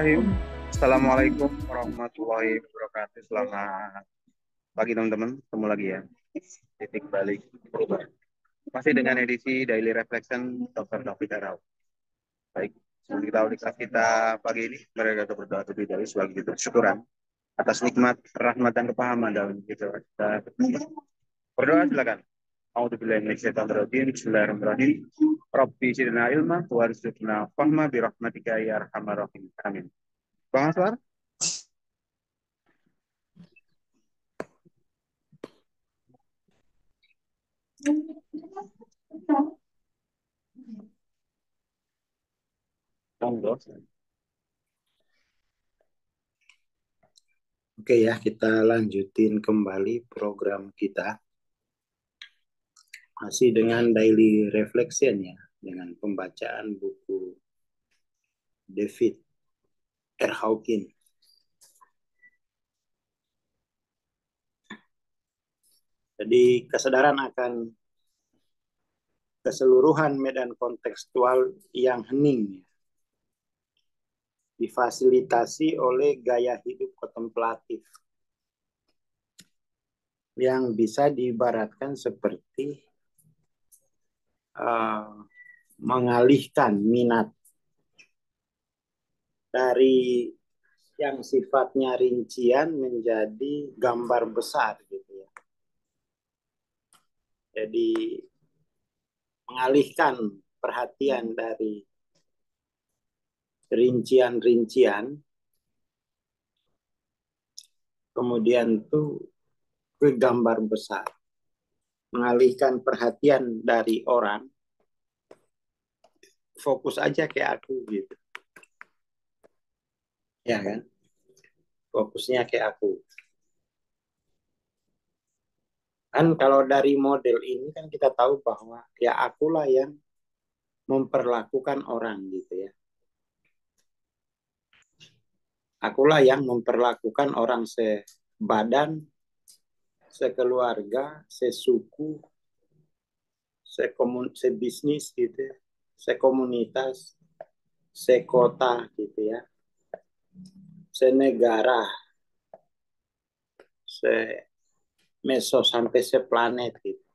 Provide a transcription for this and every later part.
Bismillahirrahmanirrahim. Assalamualaikum warahmatullahi wabarakatuh. Selamat pagi teman-teman. Ketemu lagi ya. Titik balik perubahan. Masih dengan edisi Daily Reflection Dr. David Arau. Baik, sebelum kita awali kelas kita pagi ini, mereka kita berdoa terlebih dahulu sebagai bentuk syukuran atas nikmat, rahmat, dan kepahaman dalam kita. Berdoa silakan. A'udzubillahi minasyaitonir rajim. Bismillahirrahmanirrahim. Rabbi zidna ilma warzuqna fahma birahmatika ya arhamar rahim. Amin. Bang Aswar? Oke ya, kita lanjutin kembali program kita. Masih dengan daily reflection ya, dengan pembacaan buku David R. Hawkins. Jadi kesadaran akan keseluruhan medan kontekstual yang hening difasilitasi oleh gaya hidup kontemplatif yang bisa diibaratkan seperti mengalihkan minat dari yang sifatnya rincian menjadi gambar besar gitu ya. Jadi mengalihkan perhatian dari rincian-rincian kemudian tuh ke gambar besar. Mengalihkan perhatian dari orang, fokus aja kayak aku gitu. Ya kan? Fokusnya kayak aku. Kan kalau dari model ini kan kita tahu bahwa ya akulah yang memperlakukan orang gitu ya. Akulah yang memperlakukan orang sebadan, sekeluarga, sesuku, sebisnis gitu ya, sekomunitas, sekota gitu ya, senegara, semeso sampai seplanet gitu.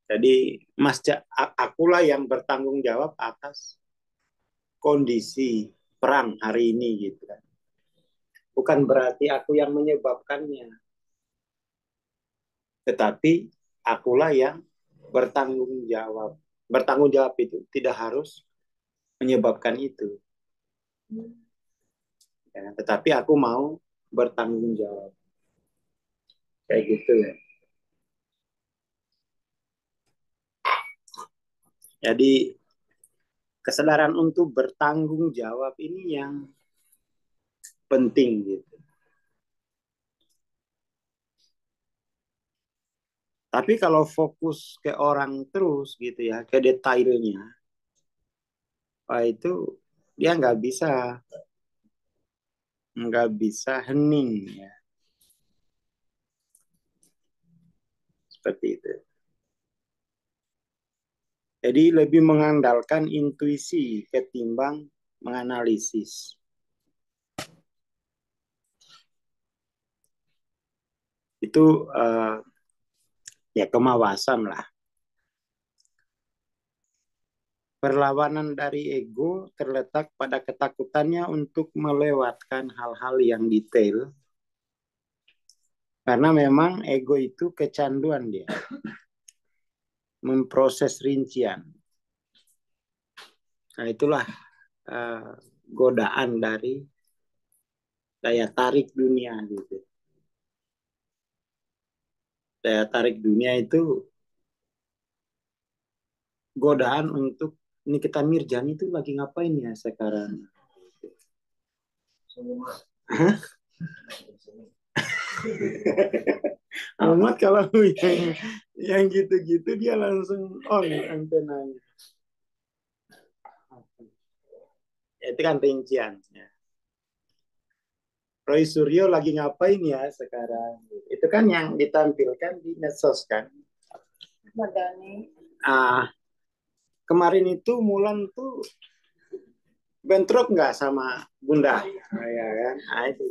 Jadi akulah yang bertanggung jawab atas kondisi perang hari ini gitu kan. Bukan berarti aku yang menyebabkannya, tetapi akulah yang bertanggung jawab. Bertanggung jawab itu tidak harus menyebabkan itu. Ya, tetapi aku mau bertanggung jawab. Kayak gitu ya. Jadi kesadaran untuk bertanggung jawab ini yang penting gitu. Tapi kalau fokus ke orang terus gitu ya, ke detailnya, itu dia nggak bisa hening ya. Seperti itu. Jadi lebih mengandalkan intuisi ketimbang menganalisis. Itu ya kemawasan lah. Perlawanan dari ego terletak pada ketakutannya untuk melewatkan hal-hal yang detail. Karena memang ego itu kecanduan dia. Memproses rincian. Nah itulah godaan dari daya tarik dunia gitu. Daya tarik dunia itu godaan untuk Nikita Mirjani itu lagi ngapain ya sekarang? Amat kalau yang gitu-gitu dia langsung on antenanya. Itu kan rincian. Ya. Roy Suryo lagi ngapain ya sekarang? Itu kan yang ditampilkan di medsos kan. Kemarin itu Mulan tuh bentrok nggak sama Bunda? Ya kan? Nah, itu.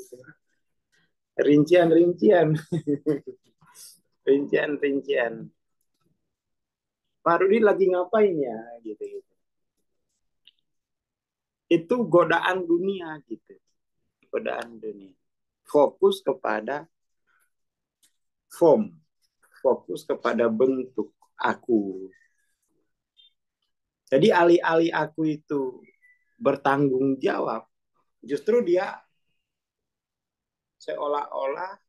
Rincian-rincian. Rincian-rincian. Pak Rudi lagi ngapain ya? Gitu. Itu godaan dunia gitu. Godaan dunia. Fokus kepada form. Fokus kepada bentuk aku. Jadi alih-alih aku itu bertanggung jawab, justru dia seolah-olah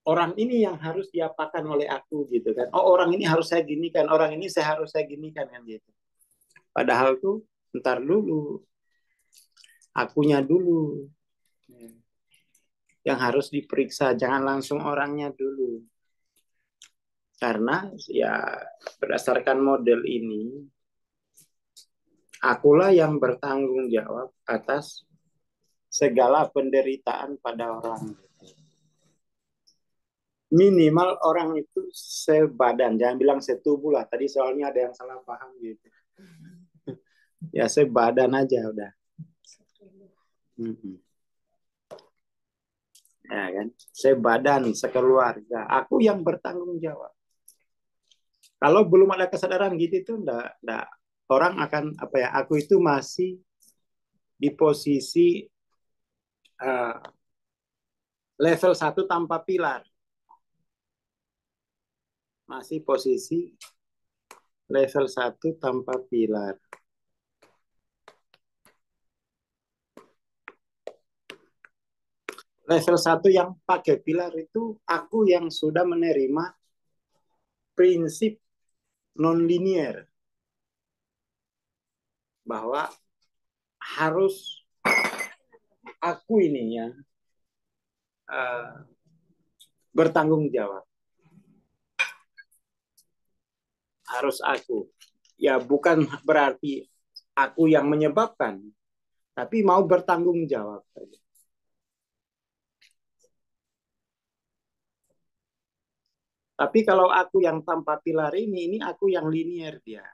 orang ini yang harus diapakan oleh aku gitu kan. Oh, orang ini harus saya gini kan, orang ini saya harus saya gini kan gitu. Padahal tuh ntar dulu, akunya dulu yang harus diperiksa, jangan langsung orangnya dulu. Karena ya berdasarkan model ini, akulah yang bertanggung jawab atas segala penderitaan pada orang. Minimal orang itu sebadan, jangan bilang setubuh lah. Tadi soalnya ada yang salah paham gitu. Ya sebadan aja udah. Ya kan, sebadan, sekeluarga. Aku yang bertanggung jawab. Kalau belum ada kesadaran gitu itu enggak orang akan apa ya? Aku itu masih di posisi level 1 tanpa pilar. Masih posisi level 1 tanpa pilar. Level 1 yang pakai pilar itu aku yang sudah menerima prinsip non-linear. Bahwa harus aku ini ya bertanggung jawab. Harus aku. Ya bukan berarti aku yang menyebabkan, tapi mau bertanggung jawab. Tapi kalau aku yang tanpa pilar ini aku yang linear dia.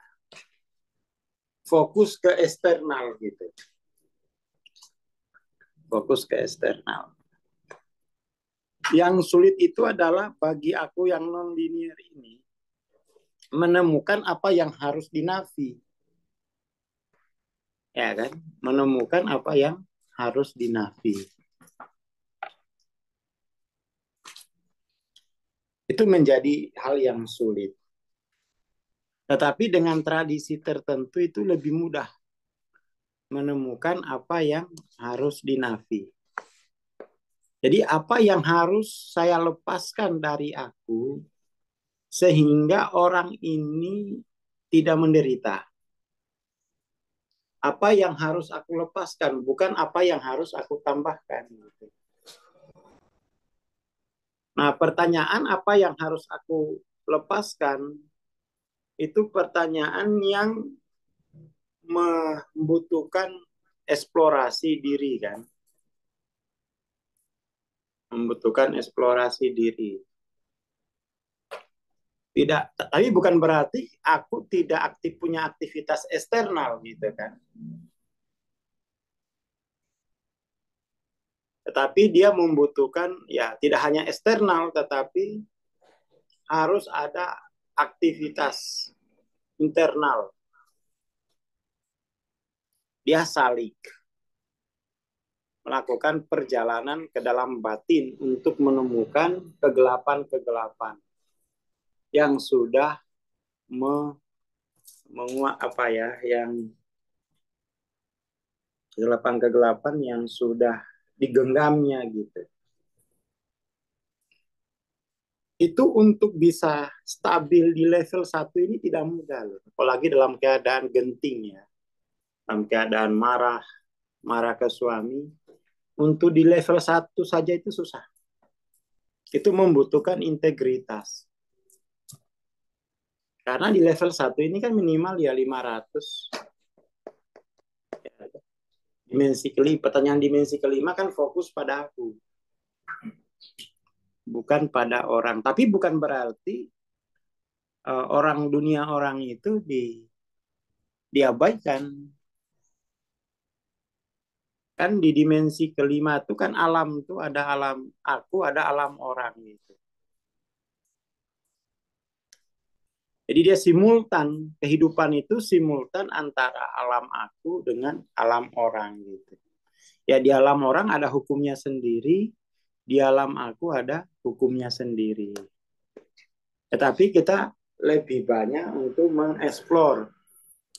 Fokus ke eksternal gitu. Fokus ke eksternal. Yang sulit itu adalah bagi aku yang non-linear ini menemukan apa yang harus dinafi. Ya kan? Menemukan apa yang harus dinafi. Itu menjadi hal yang sulit. Tetapi dengan tradisi tertentu itu lebih mudah menemukan apa yang harus dinafi. Jadi apa yang harus saya lepaskan dari aku sehingga orang ini tidak menderita. Apa yang harus aku lepaskan, bukan apa yang harus aku tambahkan. Nah, pertanyaan apa yang harus aku lepaskan itu pertanyaan yang membutuhkan eksplorasi diri kan. Membutuhkan eksplorasi diri. Tidak, tapi bukan berarti aku tidak aktif punya aktivitas eksternal gitu kan. Tetapi dia membutuhkan ya tidak hanya eksternal tetapi harus ada aktivitas internal. Dia salik melakukan perjalanan ke dalam batin untuk menemukan kegelapan-kegelapan yang sudah menguak apa ya, yang kegelapan-kegelapan yang sudah digenggamnya gitu. Itu untuk bisa stabil di level 1 ini tidak mudah loh. Apalagi dalam keadaan genting ya. Dalam keadaan marah ke suami. Untuk di level 1 saja itu susah. Itu membutuhkan integritas. Karena di level 1 ini kan minimal ya 500. Dimensi kelima, pertanyaan dimensi kelima kan fokus pada aku. Bukan pada orang. Tapi bukan berarti orang dunia orang itu diabaikan. Kan di dimensi kelima itu kan alam itu ada alam aku, ada alam orang gitu. Jadi dia simultan, kehidupan itu simultan antara alam aku dengan alam orang gitu. Ya di alam orang ada hukumnya sendiri, di alam aku ada hukumnya sendiri. Tetapi kita lebih banyak untuk mengeksplor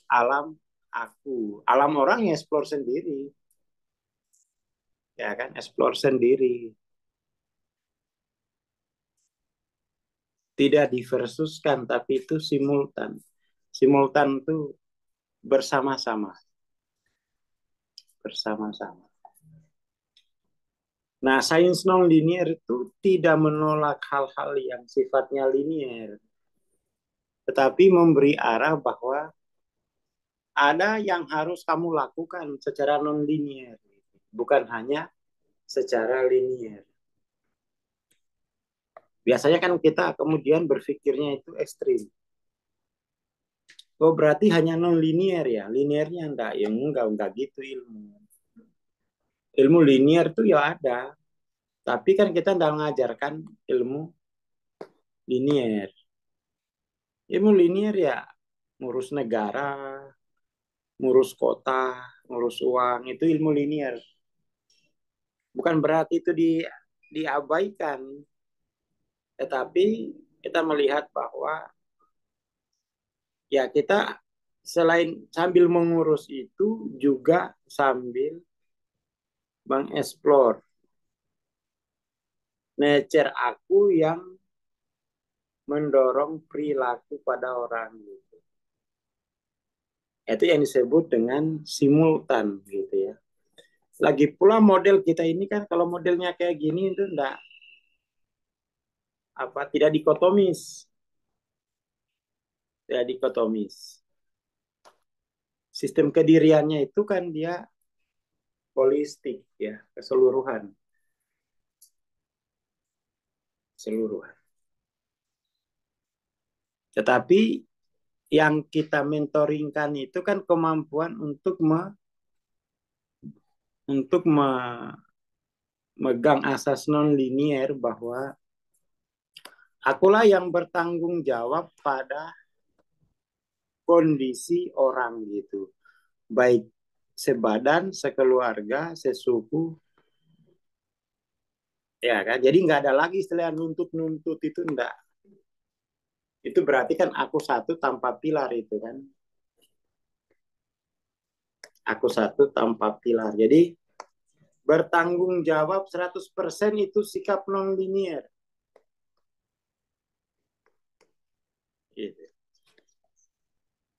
alam aku. Alam orang yang eksplor sendiri. Ya kan, eksplor sendiri. Tidak diversuskan, tapi itu simultan. Simultan itu bersama-sama. Bersama-sama. Nah, sains non-linier itu tidak menolak hal-hal yang sifatnya linier. Tetapi memberi arah bahwa ada yang harus kamu lakukan secara non-linier. Bukan hanya secara linier. Biasanya kan kita kemudian berpikirnya itu ekstrim. Oh berarti hanya non-linier ya, liniernya enggak, ya enggak gitu ilmu. Ilmu linier tuh ya ada, tapi kan kita enggak mengajarkan ilmu linier. Ilmu linier ya ngurus negara, ngurus kota, ngurus uang, itu ilmu linier. Bukan berarti itu diabaikan, tetapi kita melihat bahwa ya kita selain sambil mengurus itu juga sambil mengeksplor nature aku yang mendorong perilaku pada orang gitu. Itu yang disebut dengan simultan gitu ya. Lagi pula model kita ini kan kalau modelnya kayak gini itu tidak dikotomis. Tidak dikotomis. Sistem kediriannya itu kan dia holistik ya, keseluruhan. Keseluruhan. Tetapi yang kita mentoringkan itu kan kemampuan untuk memegang asas non-linier bahwa akulah yang bertanggung jawab pada kondisi orang gitu. Baik sebadan, sekeluarga, sesuku. Ya kan? Jadi nggak ada lagi istilah nuntut-nuntut itu enggak. Itu berarti kan aku satu tanpa pilar itu kan. Aku satu tanpa pilar. Jadi bertanggung jawab 100% itu sikap non-linier. Gitu.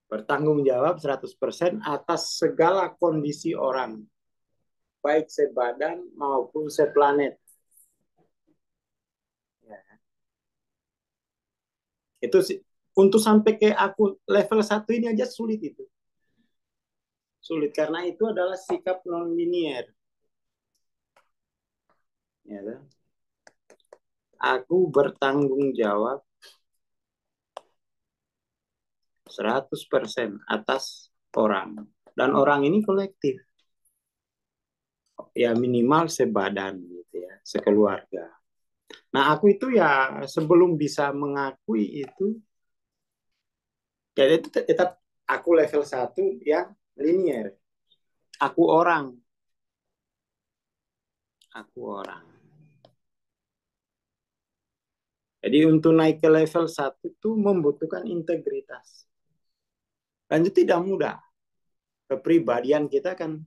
Bertanggung jawab 100% atas segala kondisi orang. Baik sebadan maupun seplanet. Ya. Itu untuk sampai ke aku level 1 ini aja sulit itu. Sulit karena itu adalah sikap non-linier. Ya, aku bertanggung jawab 100% atas orang. Dan orang ini kolektif. Ya minimal sebadan gitu ya, sekeluarga. Nah aku itu ya sebelum bisa mengakui itu, jadi itu tetap aku level 1 yang linier. Aku orang. Aku orang. Jadi untuk naik ke level 1 itu membutuhkan integritas. Dan itu tidak mudah. Kepribadian kita kan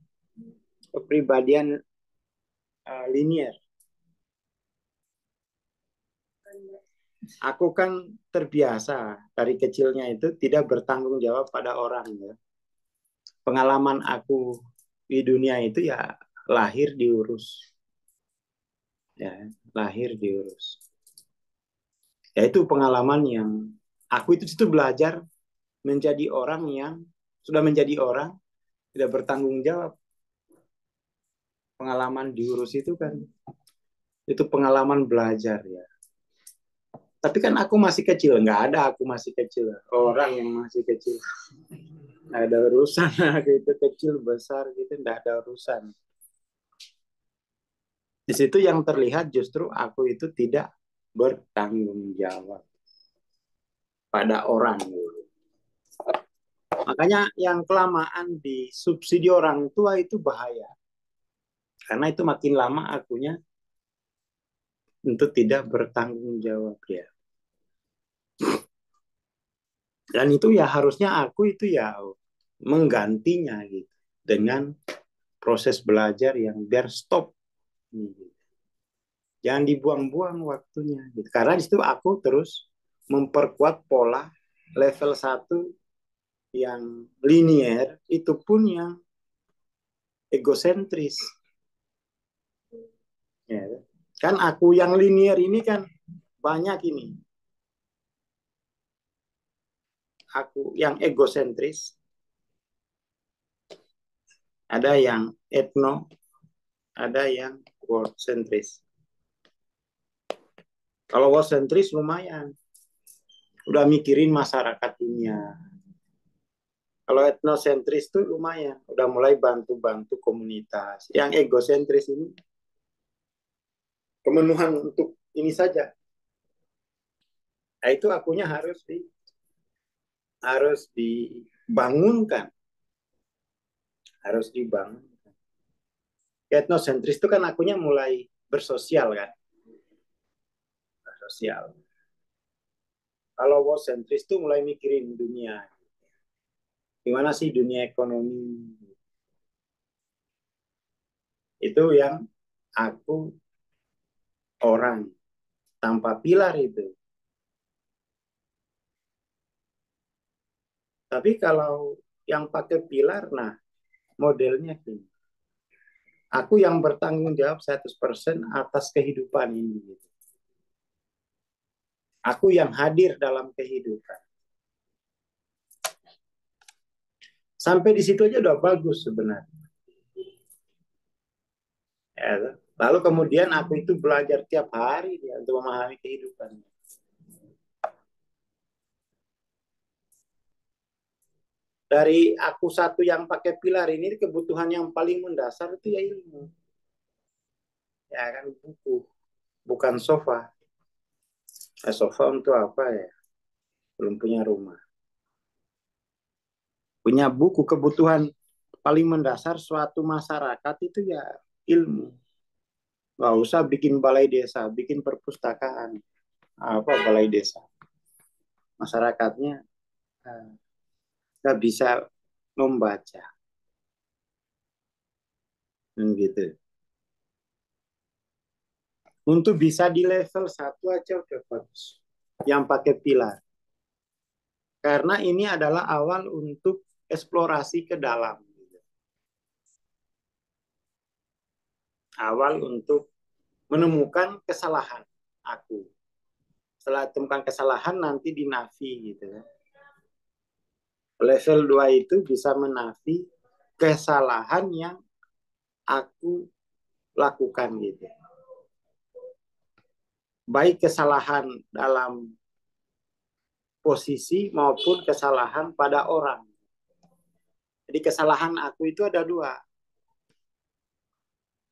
kepribadian linier. Aku kan terbiasa dari kecilnya itu tidak bertanggung jawab pada orang. Ya. Pengalaman aku di dunia itu ya lahir diurus. Ya, lahir diurus. Ya itu pengalaman yang aku itu belajar menjadi orang yang sudah menjadi orang tidak bertanggung jawab. Pengalaman diurus itu kan itu pengalaman belajar ya. Tapi kan aku masih kecil, nggak ada aku masih kecil. Orang yang masih kecil. Nggak ada urusan gitu, kecil, besar gitu, nggak ada urusan. Di situ yang terlihat justru aku itu tidak bertanggung jawab pada orang. Makanya yang kelamaan di subsidi orang tua itu bahaya. Karena itu makin lama akunya untuk tidak bertanggung jawab ya. Dan itu ya harusnya aku itu ya menggantinya gitu dengan proses belajar yang biar stop. Gitu. Jangan dibuang-buang waktunya. Gitu. Karena di situ aku terus memperkuat pola level 1 yang linier, itu pun yang egosentris. Ya. Kan aku yang linier ini kan banyak ini. Aku yang egosentris, ada yang etno, ada yang world centris. Kalau world centris lumayan, udah mikirin masyarakat dunia. Kalau etnosentris tuh lumayan, udah mulai bantu-bantu komunitas. Yang egosentris ini pemenuhan untuk ini saja. Nah, itu akunya harus dibangunkan, harus dibangun. Etnosentris itu kan akunya mulai bersosial kan, bersosial. Kalau world centris itu mulai mikirin dunia. Gimana sih dunia ekonomi? Itu yang aku orang tanpa pilar itu. Tapi kalau yang pakai pilar, nah modelnya gini. Aku yang bertanggung jawab 100% atas kehidupan ini. Aku yang hadir dalam kehidupan. Sampai di situ aja udah bagus sebenarnya. Ya, lalu kemudian aku itu belajar tiap hari ya, untuk memahami kehidupan. Dari aku satu yang pakai pilar ini, kebutuhan yang paling mendasar itu ya ilmu. Ya kan, buku, bukan sofa. Sofa untuk apa ya? Belum punya rumah. Punya buku, kebutuhan paling mendasar suatu masyarakat itu ya ilmu. Nggak usah bikin balai desa, bikin perpustakaan. Apa balai desa? Masyarakatnya nggak bisa membaca. Gitu. Untuk bisa di level 1 aja udah bagus. Yang pakai pilar. Karena ini adalah awal untuk eksplorasi ke dalam. Awal untuk menemukan kesalahan aku. Setelah temukan kesalahan nanti dinafi gitu. Level 2 itu bisa menafi kesalahan yang aku lakukan gitu. Baik kesalahan dalam posisi maupun kesalahan pada orang. Jadi kesalahan aku itu ada 2.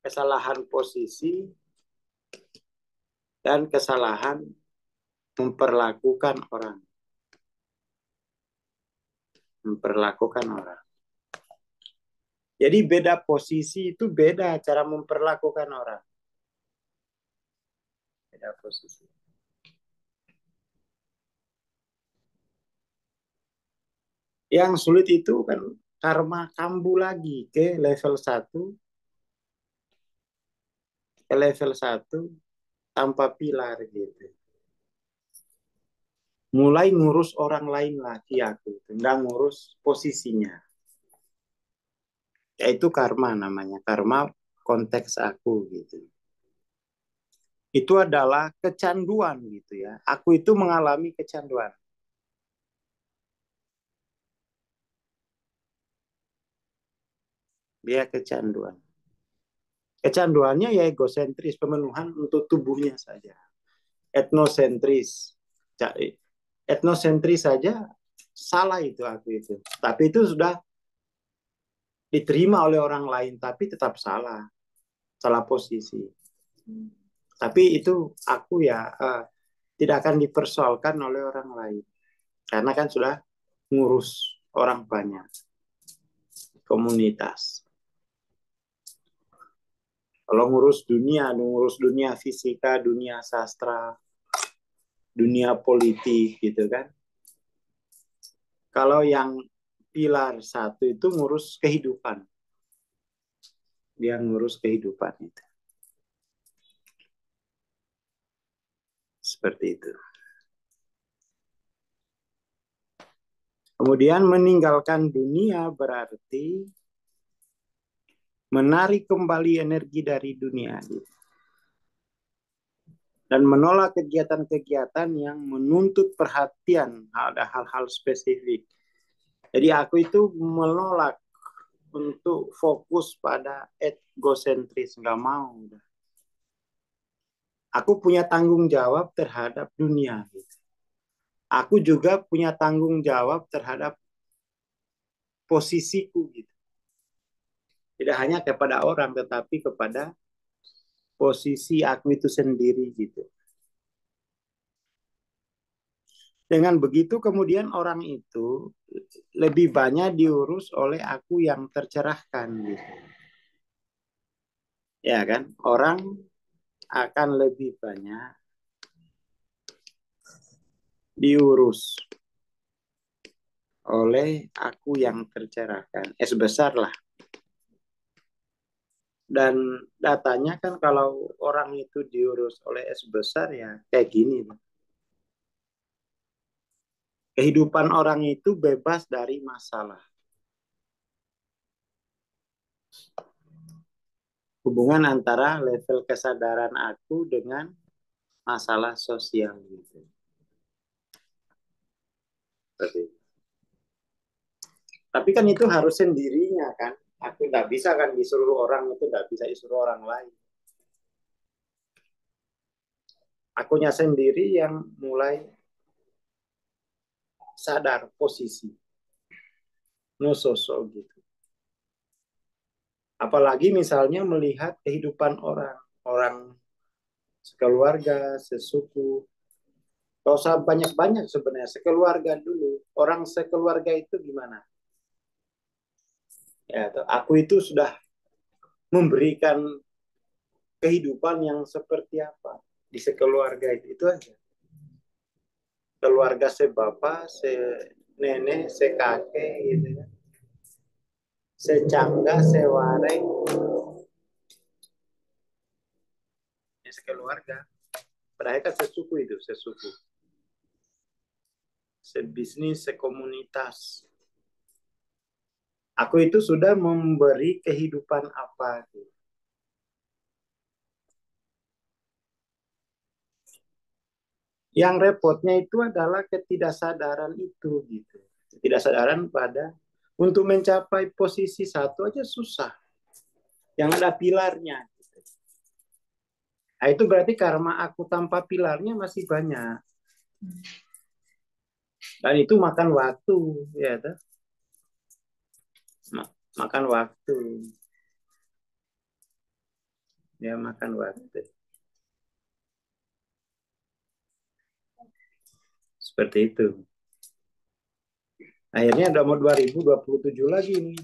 Kesalahan posisi dan kesalahan memperlakukan orang. Memperlakukan orang. Jadi beda posisi itu beda cara memperlakukan orang. Beda posisi. Yang sulit itu kan karma kambuh lagi ke level 1, ke level 1 tanpa pilar gitu. Mulai ngurus orang lain lagi aku, nggak ngurus posisinya. Yaitu karma namanya, karma konteks aku gitu. Itu adalah kecanduan gitu ya. Aku itu mengalami kecanduan. Dia kecanduan. Kecanduannya ya egosentris, pemenuhan untuk tubuhnya saja. Etnosentris. Etnosentris saja salah itu aku itu. Tapi itu sudah diterima oleh orang lain, tapi tetap salah. Salah posisi. Tapi itu aku ya tidak akan dipersoalkan oleh orang lain. Karena kan sudah ngurus orang banyak, komunitas. Kalau ngurus dunia fisika, dunia sastra, dunia politik gitu kan. Kalau yang pilar satu itu ngurus kehidupan. Dia ngurus kehidupan itu. Seperti itu. Kemudian meninggalkan dunia berarti menarik kembali energi dari dunia dan menolak kegiatan-kegiatan yang menuntut perhatian ada hal-hal spesifik. Jadi aku itu menolak untuk fokus pada egosentris, nggak mau. Aku punya tanggung jawab terhadap dunia. Aku juga punya tanggung jawab terhadap posisiku gitu. Tidak hanya kepada orang, tetapi kepada posisi aku itu sendiri gitu. Dengan begitu kemudian orang itu lebih banyak diurus oleh aku yang tercerahkan gitu. Ya kan? Orang akan lebih banyak diurus oleh aku yang tercerahkan. S besar lah. Dan datanya kan kalau orang itu diurus oleh S besar ya kayak gini. Kehidupan orang itu bebas dari masalah. Hubungan antara level kesadaran aku dengan masalah sosial gitu. Tapi kan itu harus sendirinya kan. Aku nggak bisa kan disuruh orang itu, nggak bisa disuruh orang lain. Akunya sendiri yang mulai sadar posisi. No sosok gitu. Apalagi misalnya melihat kehidupan orang. Orang sekeluarga, sesuku. Gak usah banyak-banyak sebenarnya. Sekeluarga dulu. Orang sekeluarga itu gimana? Ya, aku itu sudah memberikan kehidupan yang seperti apa di sekeluarga itu aja. Keluarga sebapak, nenek, kakek gitu ya. Secangga, sewareng, ya, sekeluarga. Mereka sesuku itu, sesuku. Sebisnis, sekomunitas. Aku itu sudah memberi kehidupan apa gitu. Yang repotnya itu adalah ketidaksadaran itu gitu. Ketidaksadaran pada untuk mencapai posisi satu aja susah. Yang ada pilarnya. Gitu. Nah, itu berarti karma aku tanpa pilarnya masih banyak. Dan itu makan waktu, ya tuh. Makan waktu. Ya, makan waktu. Seperti itu. Akhirnya udah mau 2027 lagi nih.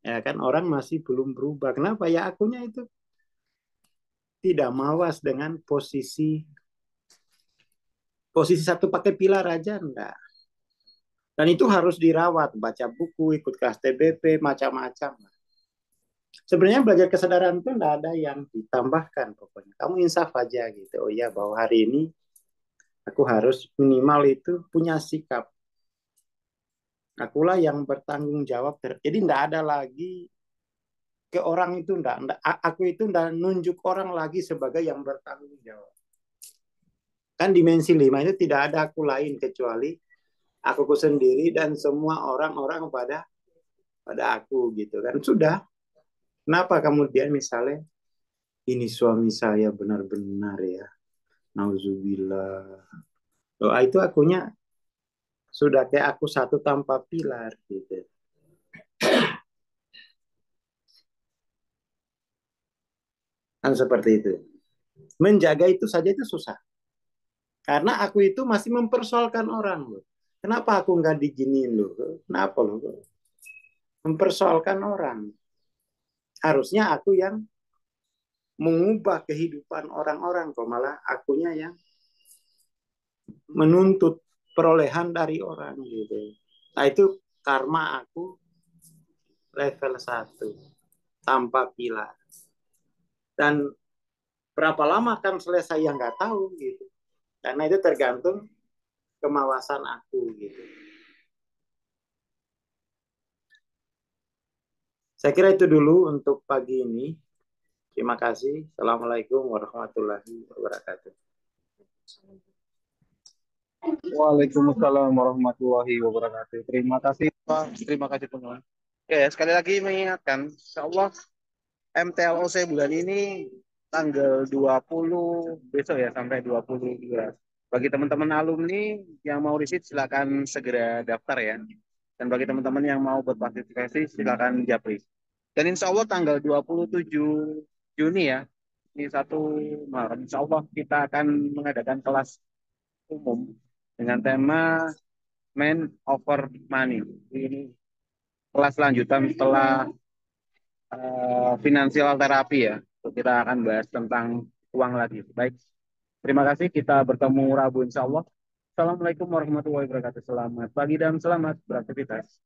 Ya kan orang masih belum berubah. Kenapa? Ya akunya itu tidak mawas dengan posisi satu pakai pilar aja enggak. Dan itu harus dirawat, baca buku, ikut kelas TBP, macam-macam. Sebenarnya belajar kesadaran itu enggak ada yang ditambahkan pokoknya. Kamu insaf aja gitu. Oh iya, bahwa hari ini aku harus minimal itu punya sikap. Akulah yang bertanggung jawab. Jadi enggak ada lagi ke orang itu enggak, aku itu enggak nunjuk orang lagi sebagai yang bertanggung jawab. Kan dimensi 5 itu tidak ada aku lain kecuali akuku sendiri dan semua orang-orang pada aku gitu kan. Sudah. Kenapa kemudian misalnya ini suami saya benar-benar ya. Nauzubillah. Doa itu akunya sudah kayak aku satu tanpa pilar gitu. Kan seperti itu. Menjaga itu saja itu susah. Karena aku itu masih mempersoalkan orang loh. Kenapa aku nggak diginiin loh? Kenapa loh? Mempersoalkan orang. Harusnya aku yang mengubah kehidupan orang-orang kok, malah akunya yang menuntut perolehan dari orang gitu. Nah itu karma aku level 1 tanpa pilar. Dan berapa lama kan selesai yang nggak tahu gitu. Karena itu tergantung kemawasan aku gitu. Saya kira itu dulu untuk pagi ini. Terima kasih. Assalamualaikum warahmatullahi wabarakatuh. Waalaikumsalam warahmatullahi wabarakatuh. Terima kasih Pak, terima kasih teman. Oke, sekali lagi mengingatkan, insya Allah MTLOC bulan ini tanggal 20 besok ya sampai 22. Bagi teman-teman alumni yang mau riset silakan segera daftar ya. Dan bagi teman-teman yang mau berpartisipasi silakan japri. Dan insya Allah tanggal 27 Juni ya, ini 1 Maret, insya Allah kita akan mengadakan kelas umum dengan tema Man Over Money. Ini kelas lanjutan setelah finansial terapi ya. Kita akan bahas tentang uang lagi. Baik, terima kasih. Kita bertemu Rabu insya Allah. Assalamualaikum warahmatullahi wabarakatuh. Selamat pagi dan selamat beraktivitas.